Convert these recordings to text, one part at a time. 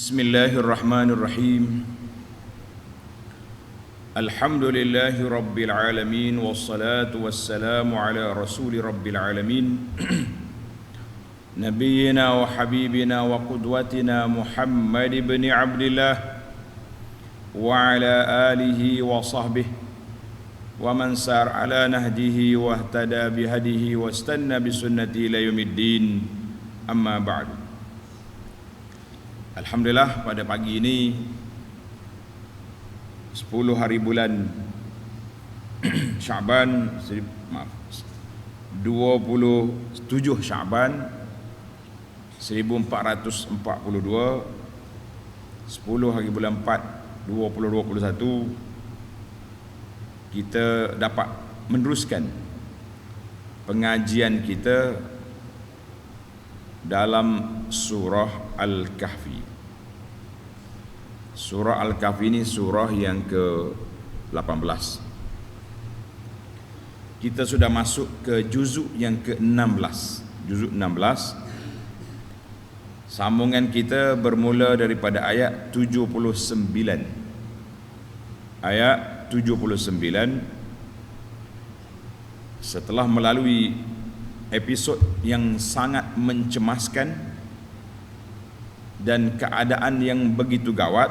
Bismillahirrahmanirrahim. Alhamdulillahi rabbil alamin, wassalatu wassalamu ala rasuli rabbil alamin, nabiyyina wa habibina wa qudwatina Muhammad ibn Abdillah wa ala alihi wa sahbihi wa man sar ala nahjihi wa ihtada bihadihi wa istanna bisunnati ila yaumiddin. Amma ba'du. Alhamdulillah, pada pagi ini 10 hari bulan Syaban, 27 Syaban 1442, 10 hari bulan 4 2021, kita dapat meneruskan pengajian kita dalam surah Al-Kahfi. Surah Al-Kahfi ini surah yang ke-18. Kita sudah masuk ke juzuk yang ke-16. Juzuk 16. Sambungan kita bermula daripada ayat 79. Ayat 79. Setelah melalui episod yang sangat mencemaskan dan keadaan yang begitu gawat,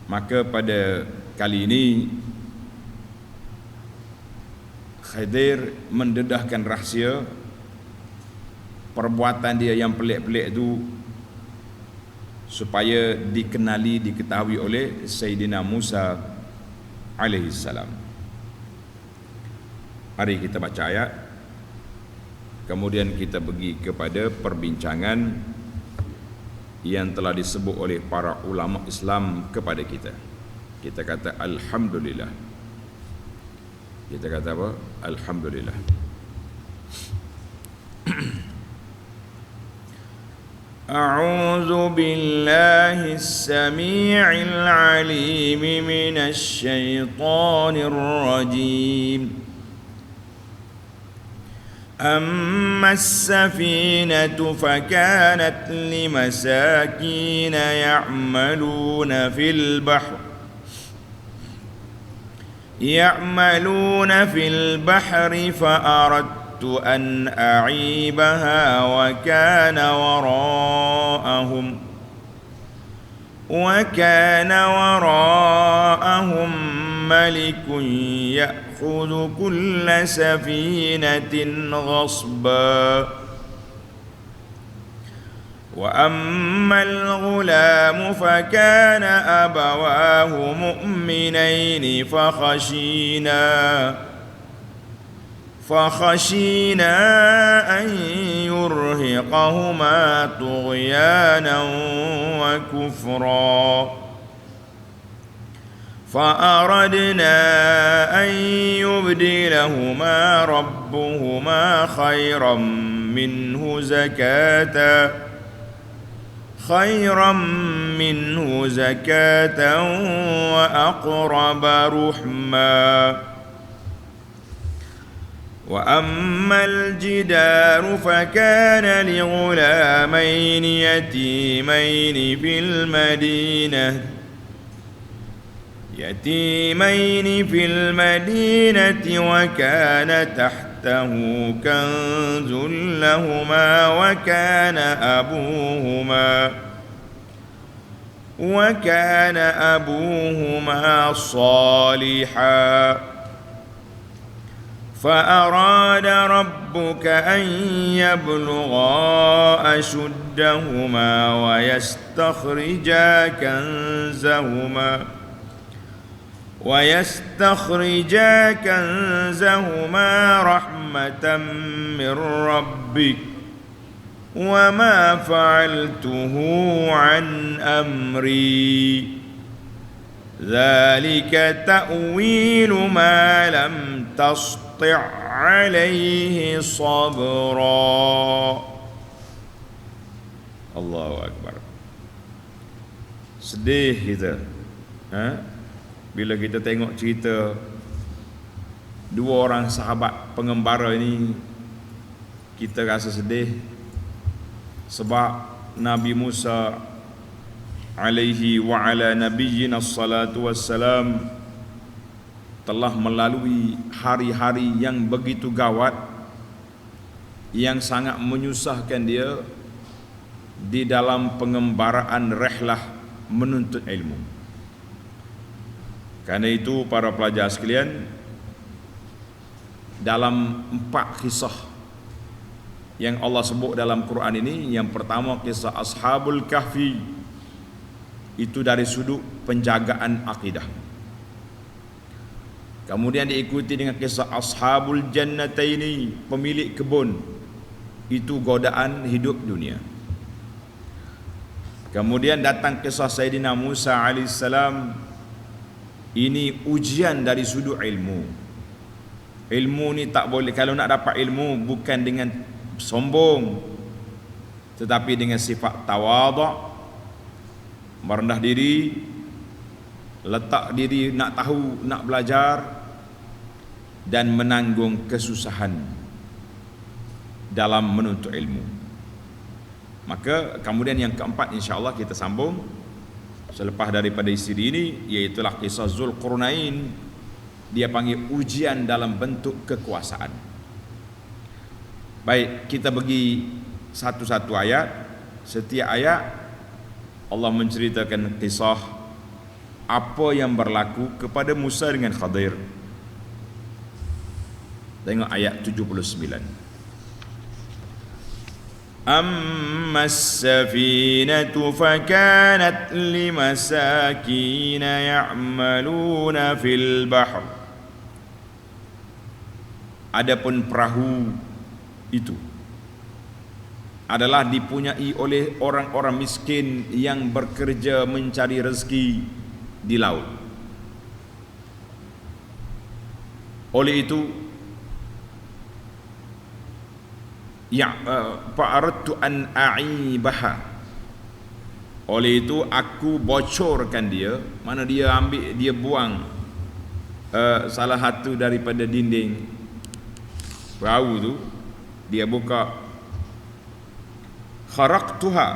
maka pada kali ini Khidir mendedahkan rahsia perbuatan dia yang pelik-pelik itu supaya diketahui oleh Sayyidina Musa alaihissalam. Mari kita baca ayat, kemudian kita pergi kepada perbincangan yang telah disebut oleh para ulama Islam kepada kita. Kita kata Alhamdulillah. Kita kata apa? Alhamdulillah. A'udzu billahi as-sami'il 'alim minasy syaithanir rajim. أما السفينة فكانت لمساكين يعملون في البحر فأردت أن أعيبها وكان وراءهم ملك يأخذ كل سفينة غصبا وأما الغلام فكان أبواه مؤمنين فخشينا أن يرهقهما طغيانا وكفرا فأردنا أن يبدلهما ربهما خيرا منه زكاة وأقرب رحما وأما الجدار فكان لغلامين يتيمين في المدينة وكان تحته كنز لهما وكان أبوهما صالحا فأراد ربك أن يبلغا أشدهما ويستخرجا كنزهما رحمة من ربك وما فعلته عن أمري ذلك تأويل ما لم تسطع عليه صبرا. Allahu Akbar. Sedih kita, bila kita tengok cerita dua orang sahabat pengembara ini, kita rasa sedih sebab Nabi Musa alaihi wa ala nabiyyina salatu wassalam telah melalui hari-hari yang begitu gawat, yang sangat menyusahkan dia di dalam pengembaraan rehlah menuntut ilmu. Karena itu para pelajar sekalian, dalam 4 kisah yang Allah sebut dalam Quran ini, yang pertama kisah Ashabul Kahfi, itu dari sudut penjagaan akidah. Kemudian diikuti dengan kisah Ashabul Jannataini, pemilik kebun, itu godaan hidup dunia. Kemudian datang kisah Sayyidina Musa alaihissalam, ini ujian dari sudut ilmu. Ilmu ni tak boleh, kalau nak dapat ilmu bukan dengan sombong, tetapi dengan sifat tawadhu, merendah diri, letak diri nak tahu, nak belajar, dan menanggung kesusahan dalam menuntut ilmu. Maka kemudian yang keempat insya-Allah kita sambung selepas daripada istri ini, iaitulah kisah Zulqarnain. Dia panggil ujian dalam bentuk kekuasaan. Baik, kita bagi satu-satu ayat. Setiap ayat Allah menceritakan kisah apa yang berlaku kepada Musa dengan Khadir. Tengok ayat 79. Amma as-safinatu fakanat limasakin ya'maluna fil bahr. Adapun perahu itu adalah dipunyai oleh orang-orang miskin yang bekerja mencari rezeki di laut. Oleh itu fa'aradtu an a'ibaha, oleh itu aku bocorkan dia, mana dia ambil, dia buang salah satu daripada dinding perahu tu, dia buka. Kharaqtuha,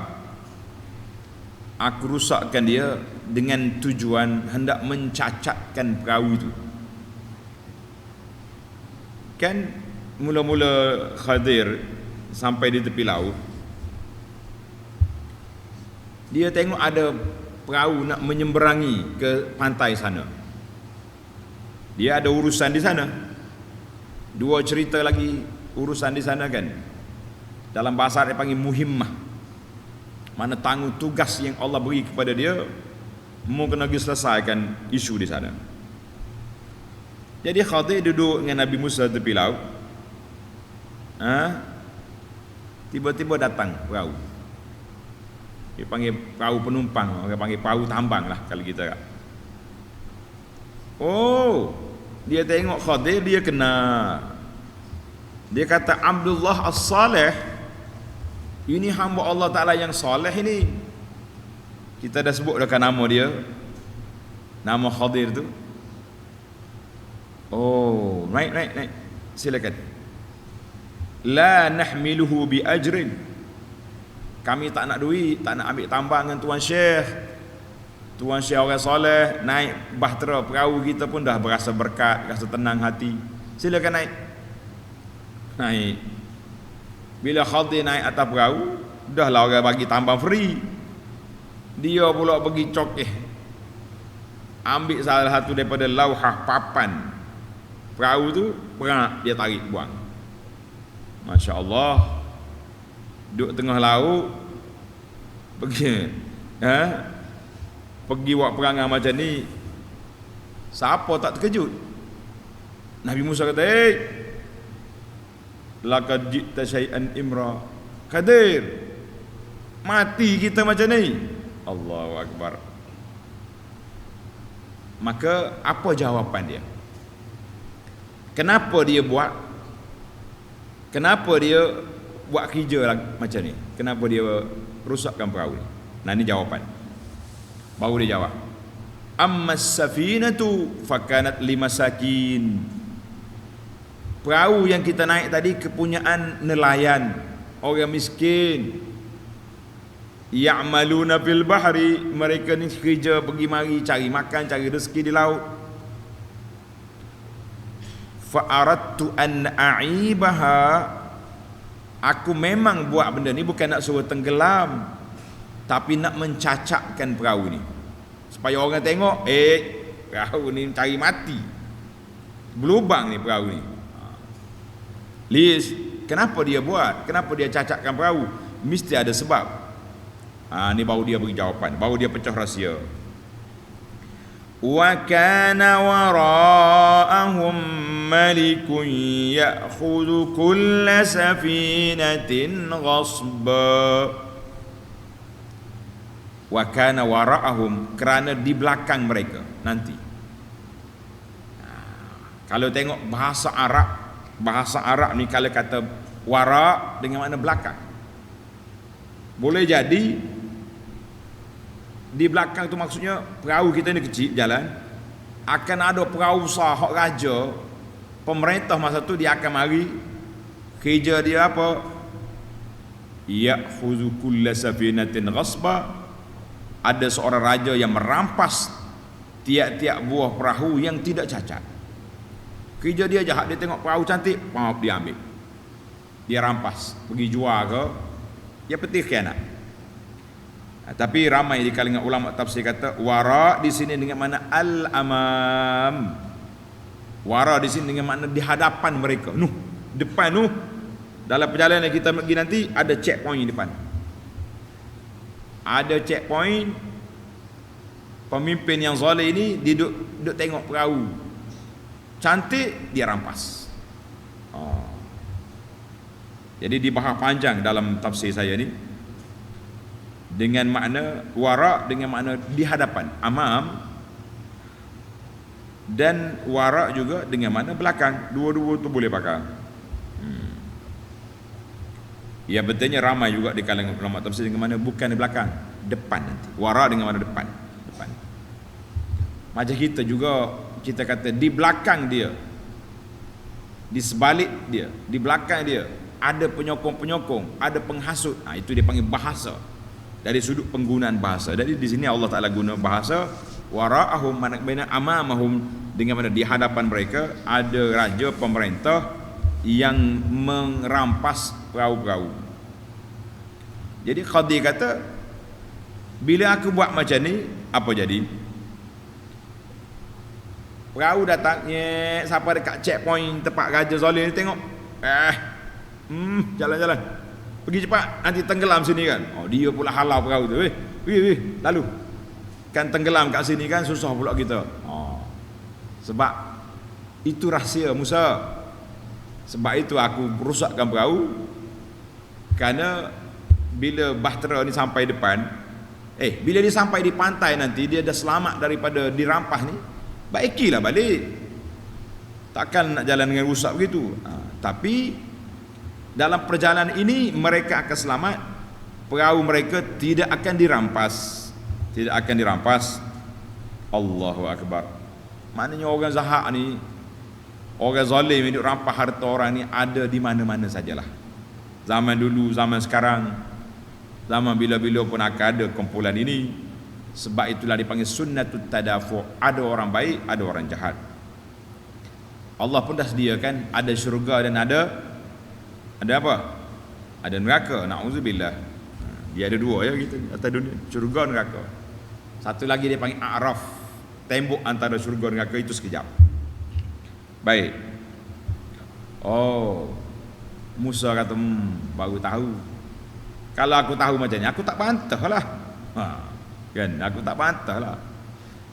aku rusakkan dia dengan tujuan hendak mencacatkan perahu itu. Kan mula-mula Khadir sampai di tepi laut, dia tengok ada perahu nak menyeberangi ke pantai sana. Dia ada urusan di sana. 2 cerita lagi urusan di sana kan. Dalam bahasa dia panggil muhimmah, mana tanggung tugas yang Allah beri kepada dia, mau kena pergi selesaikan isu di sana. Jadi Khadir duduk dengan Nabi Musa tepi laut. Tiba-tiba datang perahu. Dia panggil perahu penumpang, orang panggil perahu tambang lah kalau kita. Oh, dia tengok Khadir, dia kena. Dia kata, Abdullah As-Saleh, ini hamba Allah Ta'ala yang saleh ini. Kita dah sebut dah nama dia, nama Khadir tu. Oh, naik, silakan. La nahmiluhu bi ajrin, kami tak nak duit, tak nak ambil tambang dengan Tuan Syekh. Tuan Syekh orang soleh, naik bahtera perahu kita pun dah berasa berkat, rasa tenang hati. Silakan naik. Bila Khadir naik atas perahu, dah lah orang bagi tambang free. Dia pula pergi cokeh, ambil salah satu daripada lauhah papan perahu tu, berat dia tarik buang. Masya Allah, duduk tengah laut, pergi buat perangai macam ni, siapa tak terkejut? Nabi Musa kata, laqad ji'ta syai'an imra. Khadir, mati kita macam ni. Allahu Akbar. Maka apa jawapan dia? Kenapa dia buat? Kenapa dia buat kerja macam ni? Kenapa dia rusakkan perahu ni? Nah, ini jawapan. Baru dia jawab. Ammas safinatu fakanat limasakin. Perahu yang kita naik tadi kepunyaan nelayan, orang miskin. ya'maluna fil bahri, mereka ni kerja pergi mari cari makan, cari rezeki di laut. Fa aradtu an a'ibaha, aku memang buat benda ni bukan nak suruh tenggelam, tapi nak mencacapkan perahu ni supaya orang tengok, perahu ni cari mati, berlubang ni perahu ni. Liz, kenapa dia buat? Kenapa dia cacapkan perahu? Mesti ada sebab. Ni baru dia beri jawapan, baru dia pecah rahsia. Wa kana wara'ahum malikun ya'khudhu kulla safinatin ghasba. Wa kana wara'ahum, kerana di belakang mereka nanti. Kalau tengok bahasa Arab ni, kalau kata wara' dengan makna belakang, boleh jadi di belakang tu maksudnya perahu kita ni kecil jalan, akan ada perahu besar hak raja pemerintah masa tu, dia akan mari kerja dia apa? Ya'khudhu kulla safinatin ghasba, ada seorang raja yang merampas tiap-tiap buah perahu yang tidak cacat. Kerja dia jahat, dia tengok perahu cantik, maaf dia ambil, dia rampas, pergi jual ke, dia petih khianat. Tapi ramai di kalangan ulama tafsir kata wara di sini dengan makna al-amam. Wara di sini dengan makna di hadapan mereka. Depan dalam perjalanan kita pergi nanti ada checkpoint di depan. Ada checkpoint. Pemimpin yang zalim ini duduk tengok perahu cantik, dia rampas. Jadi dibahas panjang dalam tafsir saya ni, dengan makna wara dengan makna di hadapan, amam, dan wara juga dengan makna belakang. Dua-dua tu boleh pakai. Ya, betulnya ramai juga di kalangan ulama tafsir dengan mana bukan di belakang, depan nanti. Wara dengan mana depan. Macam kita juga, kita kata di belakang dia, di sebalik dia, di belakang dia ada penyokong-penyokong, ada penghasut. Itu dia panggil bahasa. Dari sudut penggunaan bahasa. Jadi di sini Allah Taala guna bahasa wara'ahum, mana amamahum, dengan mana di hadapan mereka ada raja pemerintah yang merampas perahu-perahu. Jadi Qadi kata, bila aku buat macam ni, apa jadi? Perahu datangnya sampai dekat checkpoint tempat Raja Zalim ni, tengok, jalan-jalan, pergi cepat, nanti tenggelam sini kan. Dia pula halau perahu tu, lalu kan tenggelam kat sini kan, susah pula kita. Sebab itu rahsia Musa. Sebab itu aku rusakkan perahu, kerana bila bahtera ni sampai depan, bila dia sampai di pantai nanti, dia dah selamat daripada dirampas ni, baikilah balik. Takkan nak jalan dengan rusak begitu. Tapi dalam perjalanan ini mereka akan selamat, perahu mereka tidak akan dirampas. Tidak akan dirampas. Allahu Akbar. Maknanya orang zahak ni, orang zalim yang rampas harta orang ni ada di mana-mana sajalah. Zaman dulu, zaman sekarang, zaman bila-bila pun akan ada kumpulan ini. Sebab itulah dipanggil sunnatut tadafu'. Ada orang baik, ada orang jahat. Allah pun dah sediakan ada syurga dan ada apa? Ada neraka. Na'udzubillah. Dia ada dua ya gitu atas dunia, syurga neraka. Satu lagi dia panggil a'raf, tembok antara syurga dan neraka itu sekejap. Baik. Musa kata, baru tahu. Kalau aku tahu macam ni, aku tak bantahlah. Kan, aku tak bantahlah.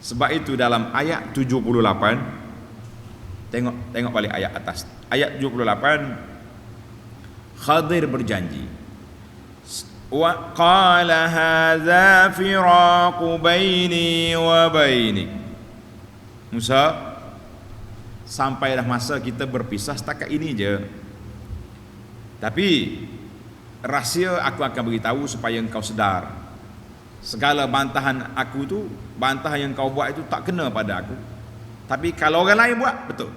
Sebab itu dalam ayat 78, tengok balik ayat atas. Ayat 78, Khadir berjanji, wa qala hadza firaqu baini wa bainik. Musa, sampai dah masa kita berpisah setakat ini je. Tapi rahsia aku akan beritahu supaya engkau sedar. Segala bantahan aku tu, bantahan yang kau buat itu tak kena pada aku. Tapi kalau orang lain buat, betul.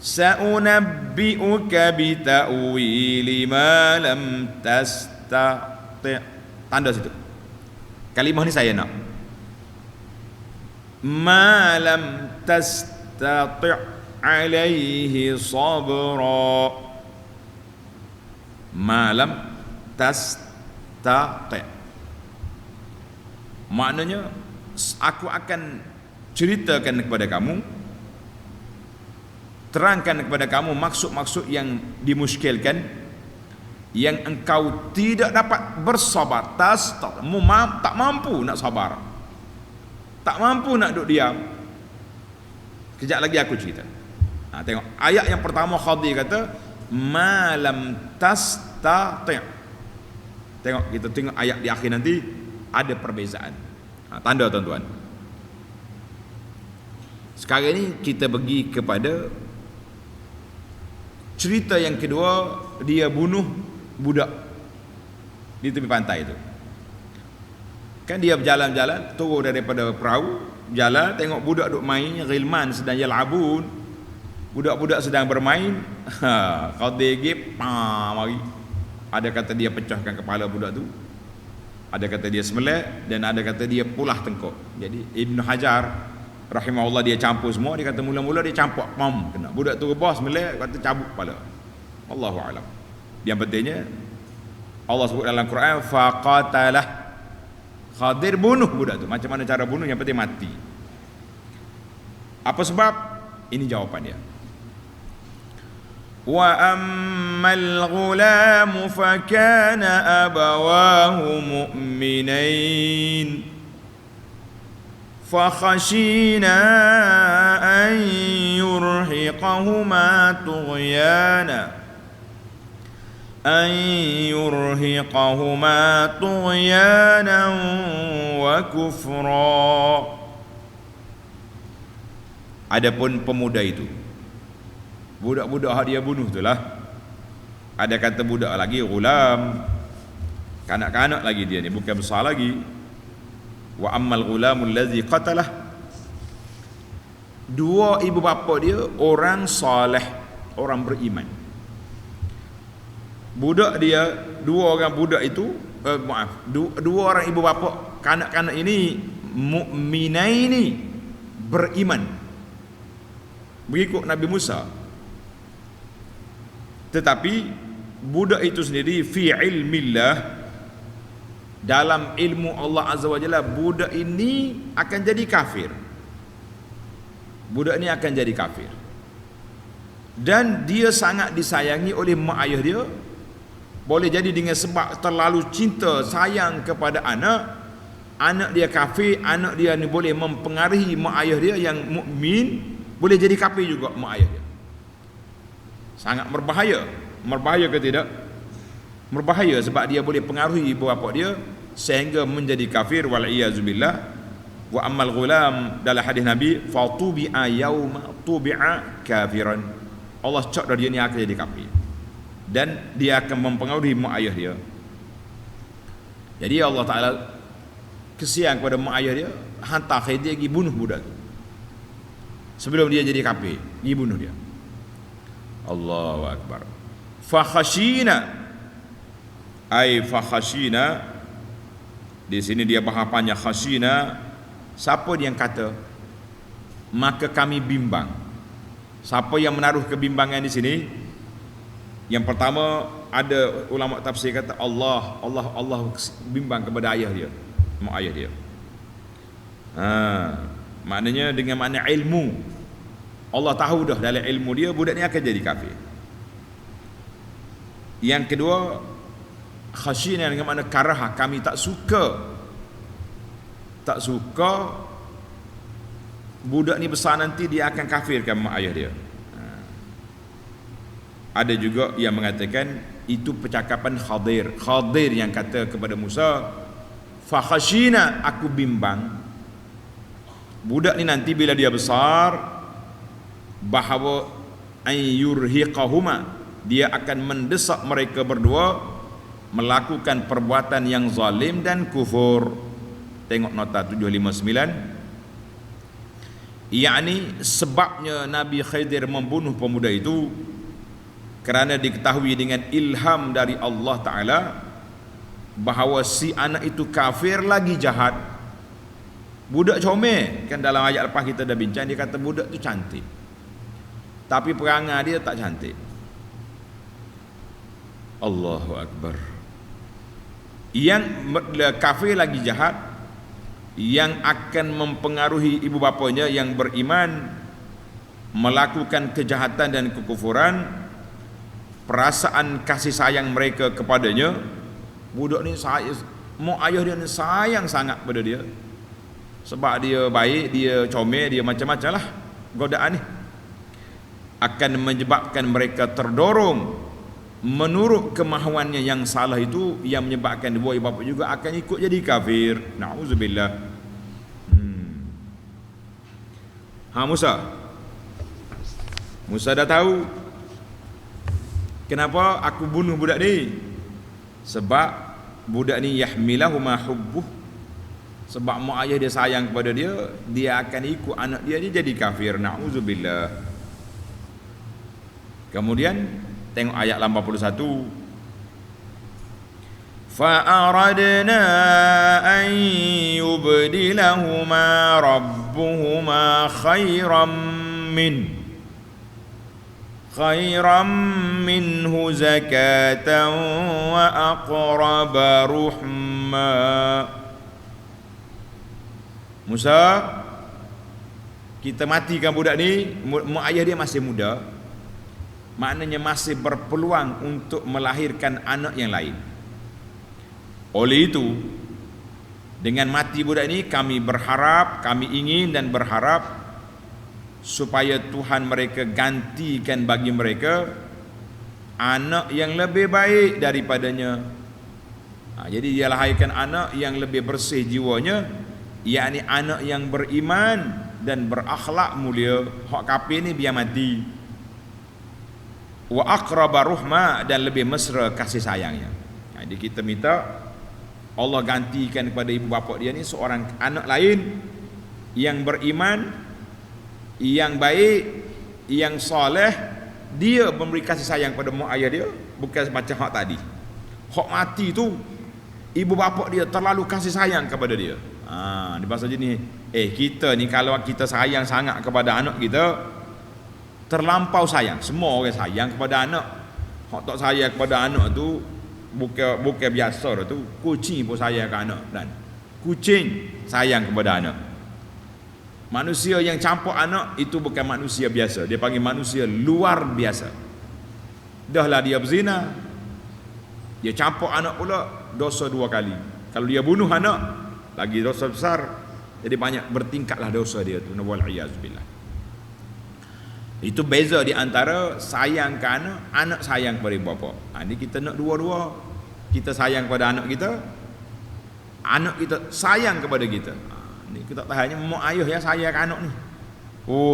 Sa'unabbi'uka bita'wili ma lam tanda situ. Kalimah ni saya nak. Ma lam tastati' alaihi sabra. Ma lam tastati'. Maknanya aku akan ceritakan kepada kamu, terangkan kepada kamu maksud-maksud yang dimuskilkan, yang engkau tidak dapat bersabar, tak mampu nak sabar, tak mampu nak duduk diam. Kejap lagi aku cerita. Tengok ayat yang pertama Khadir kata malam tastati'. Tengok, kita tengok ayat di akhir nanti ada perbezaan. Tanda tuan-tuan. Sekarang ini kita pergi kepada cerita yang kedua, dia bunuh budak di tepi pantai itu. Kan dia berjalan-jalan, turun daripada perahu, jalan, tengok budak duk main, ghilman sedang yal'abun, budak-budak sedang bermain. Qadir gip, mari. Ada kata dia pecahkan kepala budak tu, ada kata dia semelek, dan ada kata dia pulah tengkuk. Jadi Ibn Hajar rahimahullah dia campur semua. Dia kata mula-mula dia campur, kena budak tu rebah semelek, kata cabut kepala. Allahu a'lam. Yang pentingnya Allah sebut dalam Quran faqatalah. Khadir bunuh budak tu. Macam mana cara bunuh? Yang penting mati. Apa sebab? Ini jawapan dia. Wa ammal ghulamu fakana abawahu mu'minain fakhashina an yurhiqahuma tughyanan wa kufra. Adapun pemuda itu, budak-budak dia bunuh itulah. Ada kata budak lagi, ghulam, kanak-kanak lagi dia ni, bukan besar lagi. Wa ammal ghulamul ladzi qatalah. Dua ibu bapa dia orang soleh, orang beriman. Budak dia, dua orang budak itu, dua orang ibu bapa kanak-kanak ini mukminaini, beriman mengikut Nabi Musa. Tetapi budak itu sendiri fi ilmillah, dalam ilmu Allah Azza wa Jalla, budak ini akan jadi kafir. Budak ini akan jadi kafir. Dan dia sangat disayangi oleh mak ayah dia. Boleh jadi dengan sebab terlalu cinta sayang kepada anak dia kafir, anak dia ni boleh mempengaruhi mak ayah dia yang mukmin, boleh jadi kafir juga mak ayah dia. Sangat berbahaya. Berbahaya ke tidak? Berbahaya sebab dia boleh pengaruhi ibu bapa dia sehingga menjadi kafir, wal iyazubillah. Wa ammal ghulam, dalam hadis Nabi, fatubi'a yauma tubi'a kafiran. Allah cak dari dia ni akan jadi kafir, dan dia akan mempengaruhi mak ayah dia. Jadi Allah Ta'ala kesian kepada mak ayah dia, hantar Khidir pergi bunuh budak tu. Sebelum dia jadi kafir, pergi bunuh dia. Allahu Akbar. Fakhashina, ai fakhashina, di sini dia bahapannya khashina. Siapa dia yang kata? Maka kami bimbang. Siapa yang menaruh kebimbangan di sini? Yang pertama, ada ulama tafsir kata Allah bimbang kepada ayah dia, mak ayah dia. Maknanya dengan makna ilmu. Allah tahu dah dalam ilmu dia budak ni akan jadi kafir. Yang kedua, khashina dengan makna karaha, kami tak suka budak ni besar nanti dia akan kafirkan mak ayah dia. Ada juga yang mengatakan itu percakapan Khadir yang kata kepada Musa, fa khashina, aku bimbang budak ni nanti bila dia besar, bahawa an yurhiqahuma, dia akan mendesak mereka berdua melakukan perbuatan yang zalim dan kufur. Tengok nota 759. Yakni sebabnya Nabi Khidir membunuh pemuda itu kerana diketahui dengan ilham dari Allah Ta'ala bahawa si anak itu kafir lagi jahat. Budak comel, kan dalam ayat lepas kita dah bincang, dia kata budak tu cantik, tapi perangai dia tak cantik. Allahu Akbar. Yang kafir lagi jahat, yang akan mempengaruhi ibu bapanya yang beriman melakukan kejahatan dan kekufuran, perasaan kasih sayang mereka kepadanya. Budak ni mak ayah dia ni sayang sangat pada dia, sebab dia baik, dia comel, dia macam-macam lah godaan ni, akan menyebabkan mereka terdorong menurut kemahuannya yang salah itu, yang menyebabkan dua ibu bapa juga akan ikut jadi kafir. Na'udzubillah. Musa dah tahu kenapa aku bunuh budak ni. Sebab budak ni yahmilahu ma hubbuh, sebab mak ayah dia sayang kepada dia, dia akan ikut anak dia jadi kafir. Na'udzubillah. Kemudian tengok ayat 81. Fa'aradna an yubdilahuma rabbuhuma khairan minhu zakatan wa aqraba ruhma. Musa, kita matikan budak ni. Mak ayah dia masih muda, maknanya masih berpeluang untuk melahirkan anak yang lain. Oleh itu, dengan mati budak ini, kami ingin dan berharap supaya Tuhan mereka gantikan bagi mereka anak yang lebih baik daripadanya. Jadi dia lahirkan anak yang lebih bersih jiwanya, yakni anak yang beriman dan berakhlak mulia. Hak kafir ni biar mati. Wa aqraba ruhma, dan lebih mesra kasih sayangnya. Jadi kita minta Allah gantikan kepada ibu bapa dia ni seorang anak lain yang beriman, yang baik, yang soleh. Dia memberi kasih sayang pada mak ayah dia, bukan macam hak tadi. Hak mati tu ibu bapa dia terlalu kasih sayang kepada dia. Di bahasa jenis kita ni kalau kita sayang sangat kepada anak kita, terlampau sayang. Semua orang sayang kepada anak. Hak tak sayang kepada anak tu bukan biasa tu. Kucing pun sayang ke anak, dan kucing sayang kepada anak. Manusia yang campur anak itu bukan manusia biasa, dia panggil manusia luar biasa. Dahlah dia berzina, dia campur anak pula, dosa dua kali. Kalau dia bunuh anak, lagi dosa besar. Jadi banyak bertingkatlah dosa dia tu. Wal-iyazbillah. Itu beza di antara sayang ke anak, anak sayang kepada ibu bapa. Ini kita nak dua-dua. Kita sayang kepada anak kita kita sayang kepada kita. Ni kita tak hanya mak ayah yang sayang ke anak ni.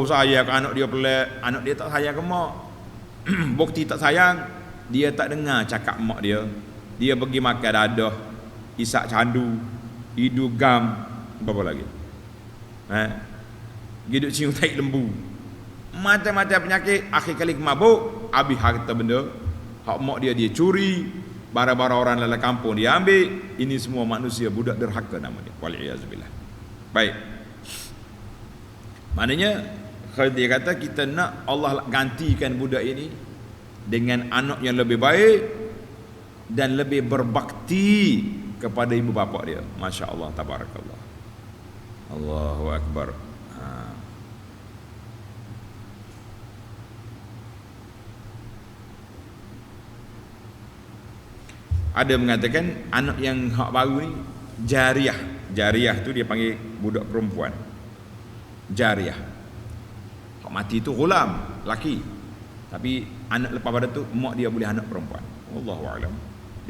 Sayang ke anak dia pelik, anak dia tak sayang ke mak. Bukti tak sayang, dia tak dengar cakap mak dia. Dia pergi makan dadah, isak candu, hidu gam, apa lagi? Hidup cium tai lembu. Macam-macam penyakit, akhir kali mabuk, habis harta benda. Hak mak dia curi, bara-bara orang dalam kampung dia ambil. Ini semua manusia budak derhaka nama dia. Wal-iyazubillah. Baik. Maknanya dia kata kita nak Allah gantikan budak ini dengan anak yang lebih baik dan lebih berbakti kepada ibu bapa dia. Masya Allah, tabarakallah. Allahu Akbar. Ada mengatakan anak yang hak baru ni jariah. Jariah tu dia panggil budak perempuan. Jariah. Hak mati tu ghulam, laki. Tapi anak lepas pada tu mak dia boleh anak perempuan. Wallahu a'lam.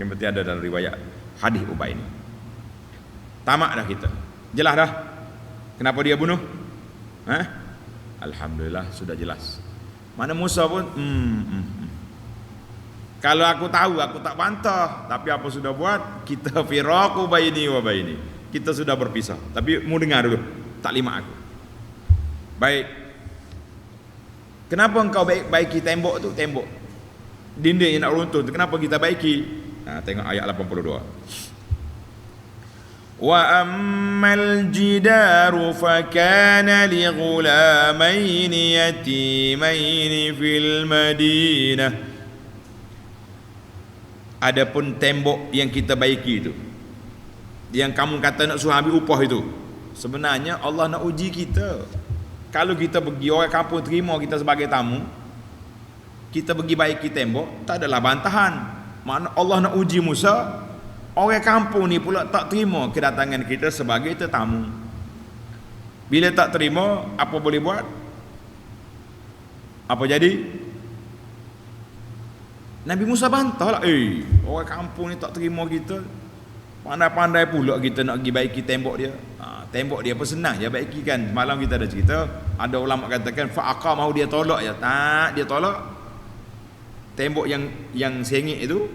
Yang penting ada dalam riwayat hadis Ubay ni. Tamak dah kita. Jelas dah kenapa dia bunuh? Alhamdulillah sudah jelas. Mana Musa pun kalau aku tahu aku tak bantah, tapi apa sudah buat? Kita firaqu baini wa baini. Kita sudah berpisah. Tapi mu dengar dulu, taklimat aku. Baik. Kenapa engkau baiki tembok tu? Tembok dinding yang nak runtuh tu kenapa kita baiki? Tengok ayat 82. Wa ammal jidaru fakana li ghulamaini yatimaini fil Madinah. Adapun tembok yang kita baiki itu, yang kamu kata nak suruh ambil upah itu, sebenarnya Allah nak uji kita. Kalau kita pergi orang kampung terima kita sebagai tamu, kita pergi baiki tembok, tak adalah bantahan. Makna Allah nak uji Musa, orang kampung ni pula tak terima kedatangan kita sebagai tetamu. Bila tak terima, apa boleh buat? Apa jadi? Nabi Musa bantah lah, orang kampung ni tak terima kita, pandai-pandai pula kita nak pergi baiki tembok dia. Tembok dia apa senang je baiki kan. Malam kita ada cerita, ada ulama katakan fa'aqa mahu dia tolak je. Tak, dia tolak. Tembok yang sengit itu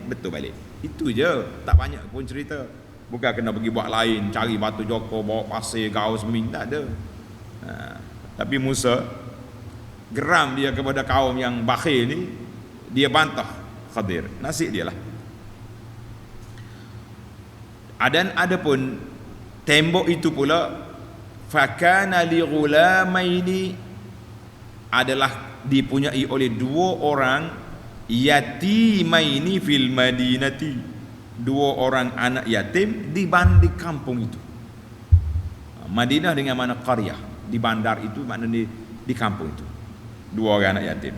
betul balik. Itu je, tak banyak pun cerita. Bukan kena pergi buat lain, cari batu joko, bawa pasir, gaus, minta ada. Tapi Musa geram dia kepada kaum yang bakhil ni, dia bantah Khadir. Nasib dia lah. Dan ada pun tembok itu pula fakana li ghulamaini, adalah dipunyai oleh dua orang yatimaini fil madinati, dua orang anak yatim di kampung itu. Madinah dengan mana qaryah, di bandar itu maknanya di kampung itu, dua orang anak yatim.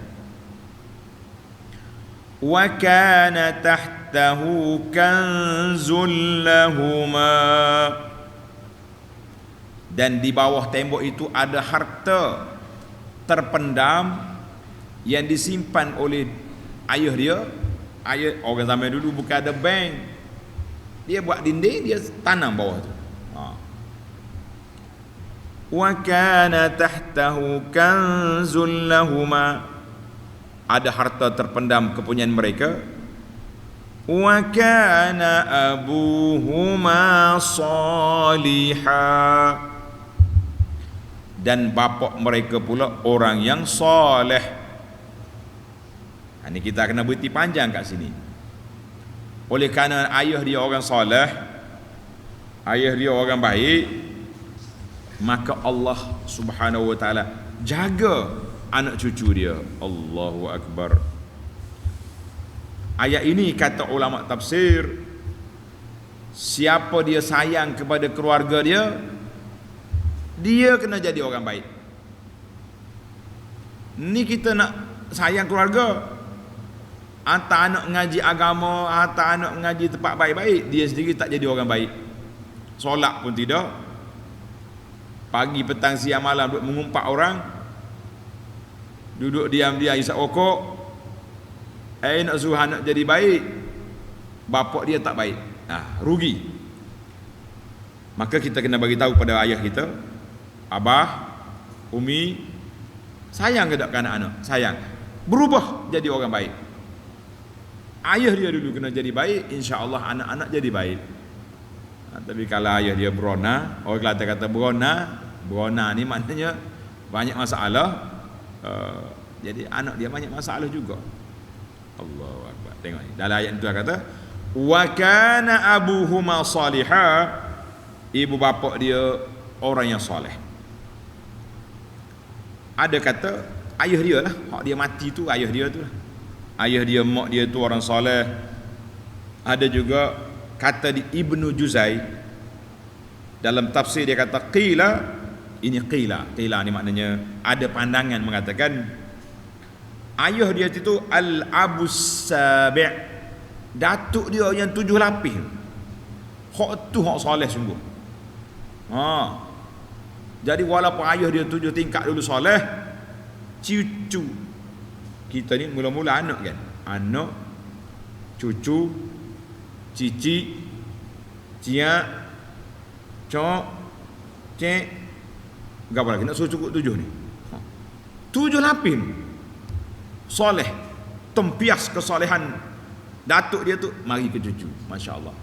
Wa kana tahtahu kanzul lahuma, dan di bawah tembok itu ada harta terpendam yang disimpan oleh ayah dia. Ayah orang zaman dulu bukan ada bank, dia buat dinding, dia tanam bawah tu. Wa kana tahtahu kanzul lahuma, ada harta terpendam kepunyaan mereka. Wa kana abuhuma salihah, dan bapak mereka pula orang yang soleh. Ini kita kena berhenti panjang kat sini. Oleh kerana ayah dia orang soleh, ayah dia orang baik, maka Allah Subhanahu wa taala jaga anak cucu dia. Allahu Akbar. Ayat ini kata ulama tafsir, siapa dia sayang kepada keluarga dia, dia kena jadi orang baik. Ni kita nak sayang keluarga, hantar anak ngaji agama, hantar anak ngaji tempat baik-baik, dia sendiri tak jadi orang baik. Solat pun tidak, pagi petang siang malam duduk mengumpat orang, duduk diam-diam isap rokok. Nak suruh anak jadi baik, bapak dia tak baik, rugi. Maka kita kena bagi tahu pada ayah kita, abah, umi, sayang ke tak ke anak-anak? Sayang. Berubah jadi orang baik. Ayah dia dulu kena jadi baik, insya-Allah anak-anak jadi baik. Tapi kalau ayah dia berona, orang Kelantan kata berona ni maknanya banyak masalah. Jadi anak dia banyak masalah juga. Allahu Akbar. Tengok ni dalam ayat itu kata wa kana abuhuma salihah, ibu bapa dia orang yang soleh. Ada kata ayah dia lah, hak dia mati tu ayah dia tu lah. Ayah dia, mak dia tu orang soleh. Ada juga kata di Ibnu Juzai dalam tafsir, dia kata qila, ini qila ni maknanya ada pandangan mengatakan ayah dia itu al-abus sabi', datuk dia yang 7 lapis. Hak tu hak soleh sungguh. Jadi walaupun ayah dia 7 tingkat dulu soleh, cucu kita ni mula-mula anak kan, anak, cucu, cici, ciak, cok, cek, berapa lagi nak suruh cukup 7 ni? 7 lapis ni soleh, tempias kesolehan datuk dia tu mari ke cucu, masya-Allah.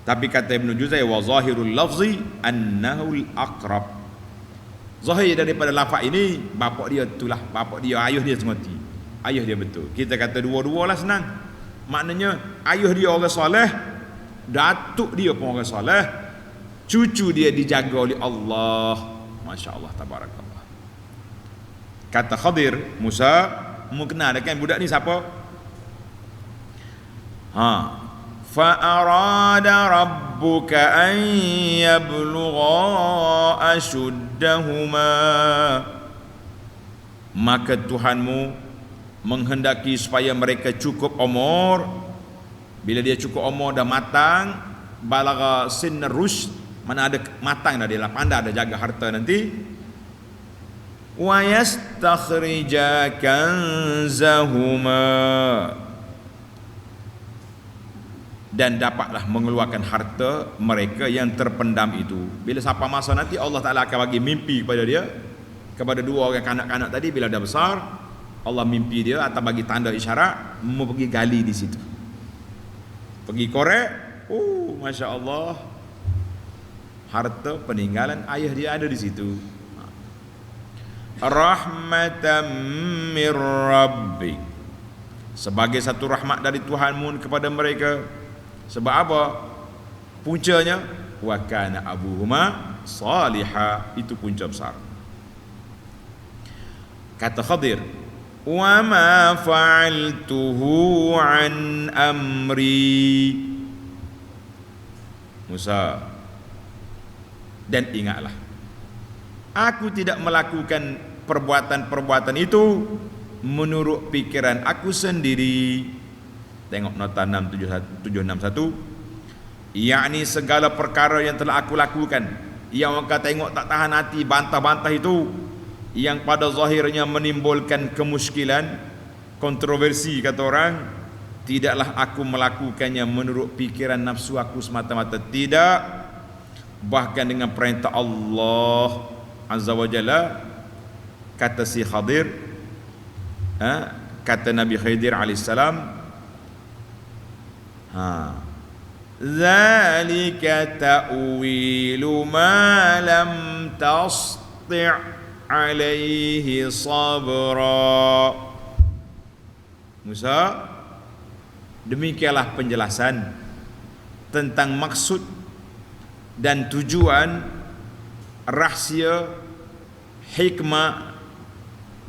Tapi kata Ibnu Juzai wa zahirul lafzi annahu al-aqrab, zahir daripada lafaz ini bapak dia itulah, bapak dia, ayah dia semati, ayah dia betul. Kita kata dua-dua lah senang, maknanya ayah dia orang soleh, datuk dia pun orang soleh, cucu dia dijaga oleh Allah. Masya Allah, tabarakallah. Kata Khadir, Musa, mu kenal kan budak ni siapa? Fa'arada rabbuka an yablugha ashuddahuma, maka Tuhanmu menghendaki supaya mereka cukup umur. Bila dia cukup umur dah matang, balagha sinnar rushd, mana ada matang dah, dia lah pandai dah jaga harta nanti. Wa yastakhrija kanzahuma, dan dapatlah mengeluarkan harta mereka yang terpendam itu. Bila sampai masa nanti Allah Ta'ala akan bagi mimpi kepada dia, kepada dua orang kanak-kanak tadi. Bila dah besar, Allah mimpi dia atau bagi tanda isyarat, mau pergi gali di situ, pergi korek. Masya Allah, harta peninggalan ayah dia ada di situ. Rahmatan mir rabbik, sebagai satu rahmat dari Tuhanmu kepada mereka. Sebab apa? Puncanya wa kana abuhuma salihah, itu punca besar. Kata Khadir, wa ma fa'altuhu an amri. Musa, dan ingatlah, aku tidak melakukan perbuatan-perbuatan itu menurut pikiran aku sendiri. Tengok nota 761, yakni segala perkara yang telah aku lakukan, yang orang tengok tak tahan hati, bantah-bantah itu, yang pada zahirnya menimbulkan kemuskilan, kontroversi kata orang, tidaklah aku melakukannya menurut pikiran nafsu aku semata-mata, tidak, bahkan dengan perintah Allah Azza wa Jalla. Kata si Khadir, kata Nabi Khidir alaihissalam, zalika ta'wilu ma lam tasti' alaihi sabra. Musa, demikianlah penjelasan tentang maksud dan tujuan, rahsia, hikmah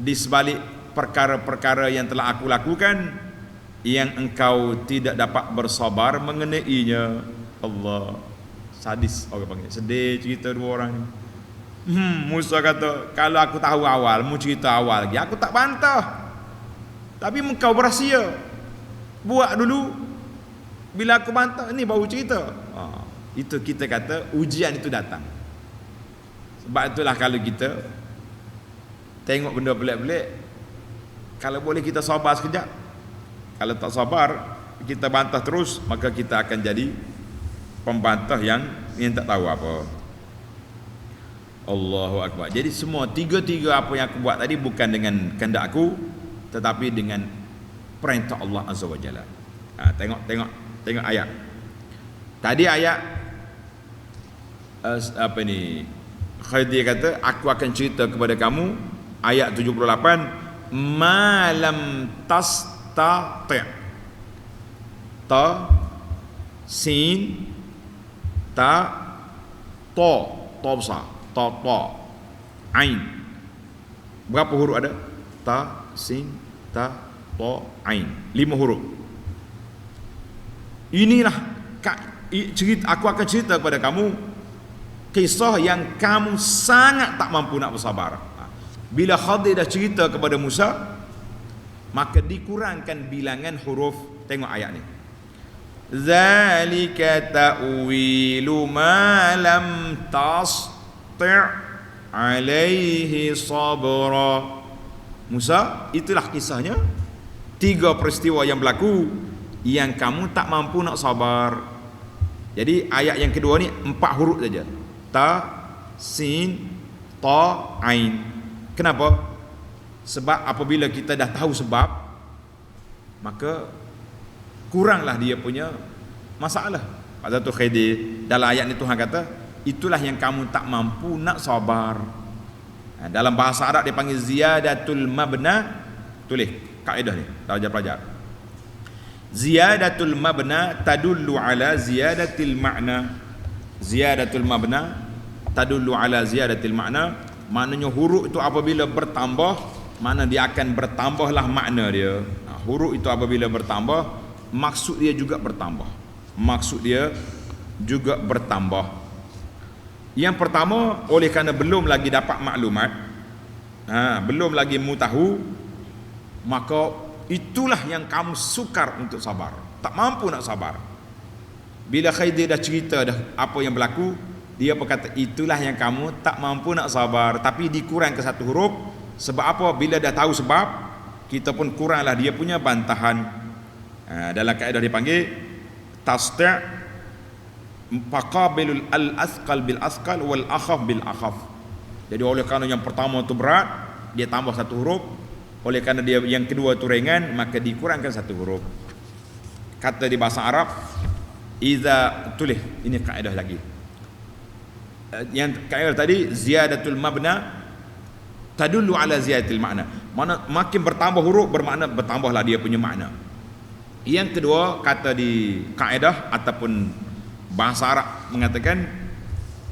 di sebalik perkara-perkara yang telah aku lakukan, yang engkau tidak dapat bersabar mengenainya. Allah, sadis orang panggil, sedih cerita dua orang ni. Musa kata, kalau aku tahu awal, mu cerita awal lagi, aku tak bantah. Tapi engkau berahsia, buat dulu. Bila aku bantah, ni baru cerita. Itu kita kata ujian itu datang. Sebab itulah kalau kita tengok benda pelik-pelik, kalau boleh kita sabar sekejap. Kalau tak sabar, kita bantah terus, maka kita akan jadi pembantah yang tak tahu apa. Allahu Akbar. Jadi semua tiga-tiga apa yang aku buat tadi bukan dengan kehendak aku, tetapi dengan perintah Allah Azza wa Jalla. Tengok ayat. Tadi ayat apa ni? Khadir kata, aku akan cerita kepada kamu, ayat 78, malam tastati', ta sin ta to besar, ta ain. Berapa huruf ada? Ta sin ta to ain, 5 huruf. Inilah cerita, aku akan cerita kepada kamu kisah yang kamu sangat tak mampu nak bersabar. Bila Khadir dah cerita kepada Musa, maka dikurangkan bilangan huruf. Tengok ayat ni, zalika ta'wilu ma lam tasti' alaihi sabra. Musa, itulah kisahnya, 3 peristiwa yang berlaku yang kamu tak mampu nak sabar. Jadi ayat yang kedua ni 4 huruf saja, ta sin ta ain. Kenapa? Sebab apabila kita dah tahu sebab, maka kuranglah dia punya masalah. Pada tu Khidir, dalam ayat ni Tuhan kata, itulah yang kamu tak mampu nak sabar. Dalam bahasa Arab dia panggil ziyadatul mabna. Tulis kaedah ni, dah pelajar. Ziyadatul mabna tadullu ala ziyadatil ma'na. Ziyadatul mabna tadullu ala ziyadatil ma'na, maknanya huruf itu apabila bertambah, mana dia akan bertambahlah makna dia. Huruf itu apabila bertambah, maksud dia juga bertambah. Maksud dia juga bertambah. Yang pertama, oleh kerana belum lagi dapat maklumat, belum lagi mu tahu, maka itulah yang kamu sukar untuk sabar. Tak mampu nak sabar. Bila Khidir dah cerita dah apa yang berlaku, dia berkata itulah yang kamu tak mampu nak sabar, tapi dikurang ke satu huruf. Sebab apa? Bila dah tahu sebab, kita pun kuranglah dia punya bantahan. Dalam kaedah dipanggil tasdi' faqabilul al-asqal bil asqal wal akhaf bil akhaf. Jadi oleh kerana yang pertama tu berat, dia tambah satu huruf. Oleh kerana dia yang kedua tu ringan, maka dikurangkan satu huruf. Kata di bahasa Arab, iza, tulis ini kaedah lagi. Yang kaedah tadi, ziyadatul mabna tadullu ala ziyadatil makna. Mana makin bertambah huruf bermakna bertambahlah dia punya makna. Yang kedua, kata di kaedah ataupun bahasa Arab mengatakan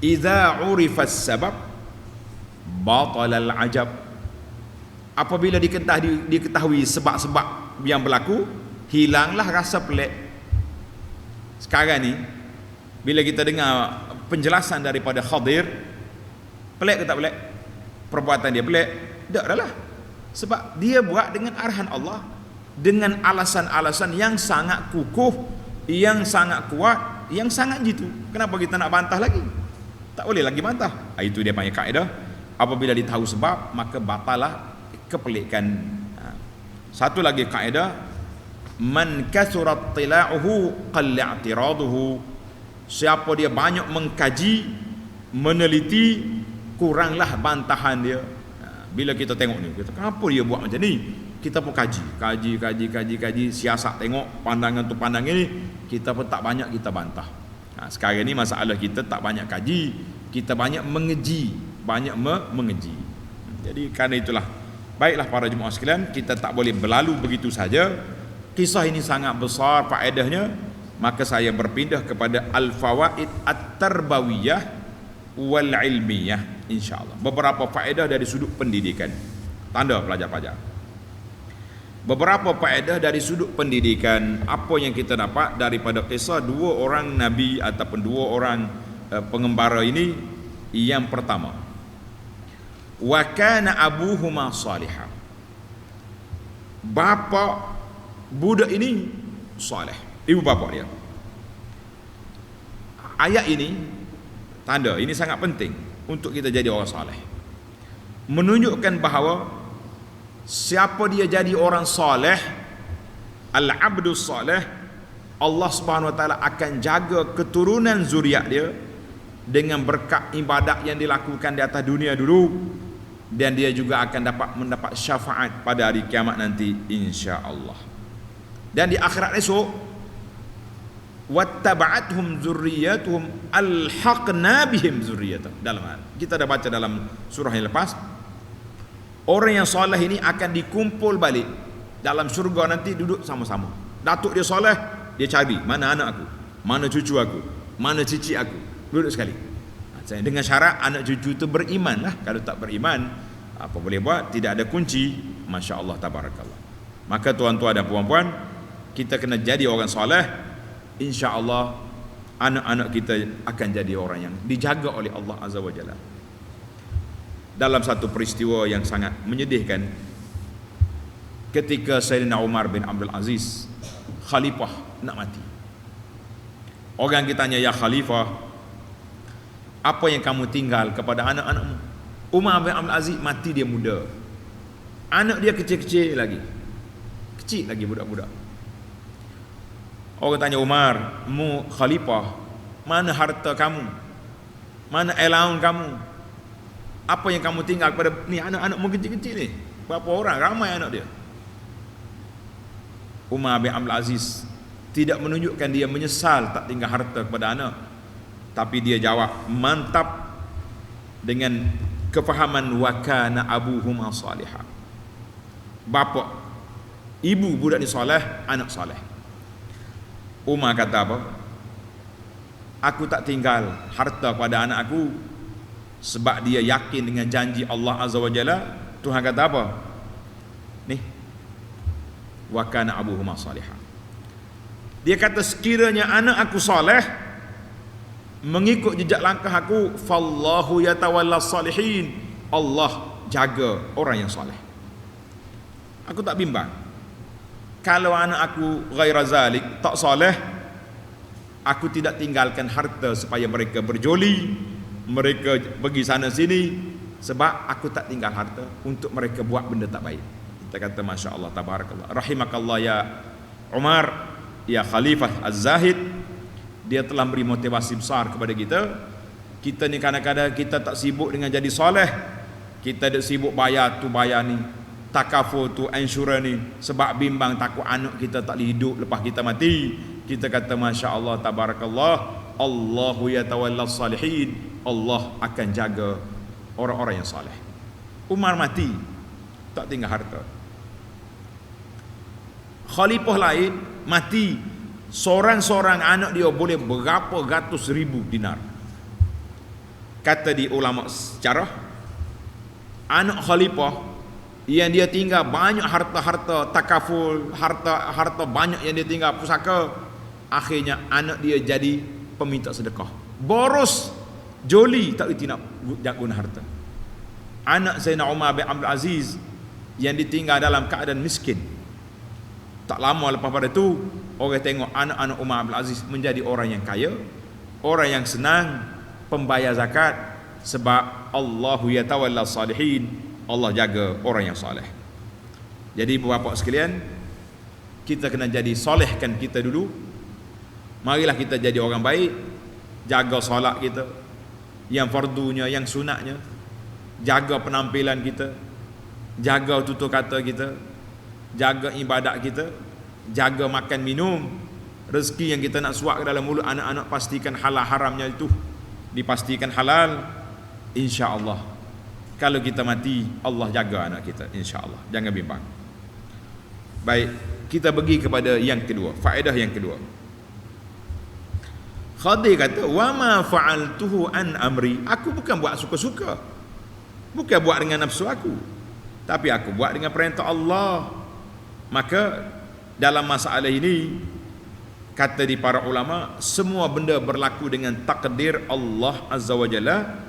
idza urifas sabab batalal ajab. Apabila diketahui sebab-sebab yang berlaku, hilanglah rasa pelik. Sekarang ni bila kita dengar penjelasan daripada Khadir, pelik ke tak pelik? Perbuatan dia pelik? Tak adalah. Sebab dia buat dengan arahan Allah, dengan alasan-alasan yang sangat kukuh, yang sangat kuat, yang sangat jitu. Kenapa kita nak bantah lagi? Tak boleh lagi bantah. Itu dia panggil kaedah. Apabila ditahu sebab, maka batalah kepelikan. Satu lagi kaedah, man kasurat tila'uhu qalla i'tiraduhu. Siapa dia banyak mengkaji, meneliti, kuranglah bantahan dia. Bila kita tengok ni, kita kenapa dia buat macam ni? Kita pun kaji, siasat tengok pandangan tu pandang ini, kita pun tak banyak kita bantah. Sekarang ni masalah kita tak banyak kaji, kita banyak mengeji, mengeji. Jadi kerana itulah, baiklah para jemaah sekalian, kita tak boleh berlalu begitu saja. Kisah ini sangat besar faedahnya, maka saya berpindah kepada al-fawaid at-tarbawiyah wal ilmiyah, insya-Allah. Beberapa faedah dari sudut pendidikan. Tanda pelajar-pelajar. Beberapa faedah dari sudut pendidikan, apa yang kita dapat daripada kisah dua orang nabi ataupun dua orang pengembara ini. Yang pertama, wa kana abuhuma salihah. Bapa budak ini soleh, ibu bapa dia. Ayat ini tanda, ini sangat penting untuk kita jadi orang soleh. Menunjukkan bahawa siapa dia jadi orang soleh, al-abdu soleh, Allah Subhanahu Wa Taala akan jaga keturunan zuriat dia dengan berkat ibadat yang dilakukan di atas dunia dulu, dan dia juga akan mendapat syafaat pada hari kiamat nanti, insya-Allah. Dan di akhirat esok, wattaba'athum zurriyyatuhum alhaqna bihim zurriyyatuhum. Kita dah baca dalam surah yang lepas, orang yang soleh ini akan dikumpul balik dalam syurga nanti, duduk sama-sama. Datuk dia soleh, dia cari mana anak aku, mana cucu aku, mana cici aku, duduk sekali. Dengan syarat anak cucu itu beriman lah. Kalau tak beriman, apa boleh buat? Tidak ada kunci. Masya Allah, tabarakallah. Maka tuan-tuan dan puan-puan, kita kena jadi orang soleh. Insya Allah anak-anak kita akan jadi orang yang dijaga oleh Allah Azza wa Jalla. Dalam satu peristiwa yang sangat menyedihkan, ketika Sayyidina Umar bin Abdul Aziz, khalifah, nak mati. Orang kita tanya, ya khalifah, apa yang kamu tinggal kepada anak-anakmu? Umar bin Abdul Aziz mati dia muda. Anak dia kecil-kecil lagi. Kecil lagi budak-budak. Orang tanya Umar, mu khalifah, mana harta kamu? Mana allowance kamu? Apa yang kamu tinggal kepada ni anak-anakmu kecil-kecil ni? Berapa orang? Ramai anak dia. Umar bin Abdul Aziz tidak menunjukkan dia menyesal tak tinggal harta kepada anak, tapi dia jawab mantap dengan kefahaman wa kana abuhuma salihah. Bapa, ibu budak ni soleh, anak soleh. Umar kata apa? Aku tak tinggal harta pada anak aku sebab dia yakin dengan janji Allah Azza wa Jalla. Tuhan kata apa? Nih, wa kana abuhuma salihah. Dia kata sekiranya anak aku soleh, mengikut jejak langkah aku, fallahu yatawalla salihin, Allah jaga orang yang soleh. Aku tak bimbang kalau anak aku ghaira zalik, tak soleh, aku tidak tinggalkan harta supaya mereka berjoli, mereka pergi sana sini, sebab aku tak tinggal harta untuk mereka buat benda tak baik. Kita kata Masya Allah, tabarakallah, rahimakallah ya Umar, ya Khalifah Az-Zahid. Dia telah beri motivasi besar kepada kita. Kita ni kadang-kadang kita tak sibuk dengan jadi soleh, kita dah sibuk bayar tu bayar ni, takaful tu insurans ni, sebab bimbang takut anak kita tak boleh hidup lepas kita mati. Kita kata Masya Allah, tabarakallah, Allahu yatawalla salihin, Allah akan jaga orang-orang yang soleh. Umar mati tak tinggal harta. Khalifah lain mati, seorang-seorang anak dia boleh berapa ratus ribu dinar. Kata di ulama sejarah, anak khalifah yang dia tinggal banyak harta-harta takaful, harta banyak yang dia tinggal pusaka, akhirnya anak dia jadi peminta sedekah, boros, joli, tak reti nak guna harta. Anak Sayyidina Umar bin Abdul Aziz yang ditinggal dalam keadaan miskin, tak lama lepas pada itu orang tengok anak-anak Umar Abdul Aziz menjadi orang yang kaya, orang yang senang, pembayar zakat, sebab Allahu yatawalla salihin, Allah jaga orang yang soleh. Jadi bapak sekalian, kita kena jadi solehkan kita dulu. Marilah kita jadi orang baik, jaga solat kita, yang fardunya, yang sunatnya, jaga penampilan kita, jaga tutur kata kita, jaga ibadat kita, jaga makan minum, rezeki yang kita nak suap ke dalam mulut anak-anak, pastikan halal haramnya itu dipastikan halal. InsyaAllah kalau kita mati, Allah jaga anak kita, insyaAllah, jangan bimbang. Baik, kita pergi kepada yang kedua, faedah yang kedua. Khadir kata, wa ma fa'altuhu an amri, aku bukan buat suka-suka, bukan buat dengan nafsu aku, tapi aku buat dengan perintah Allah. Maka dalam masalah ini, kata di para ulama, semua benda berlaku dengan takdir Allah Azza wa Jalla,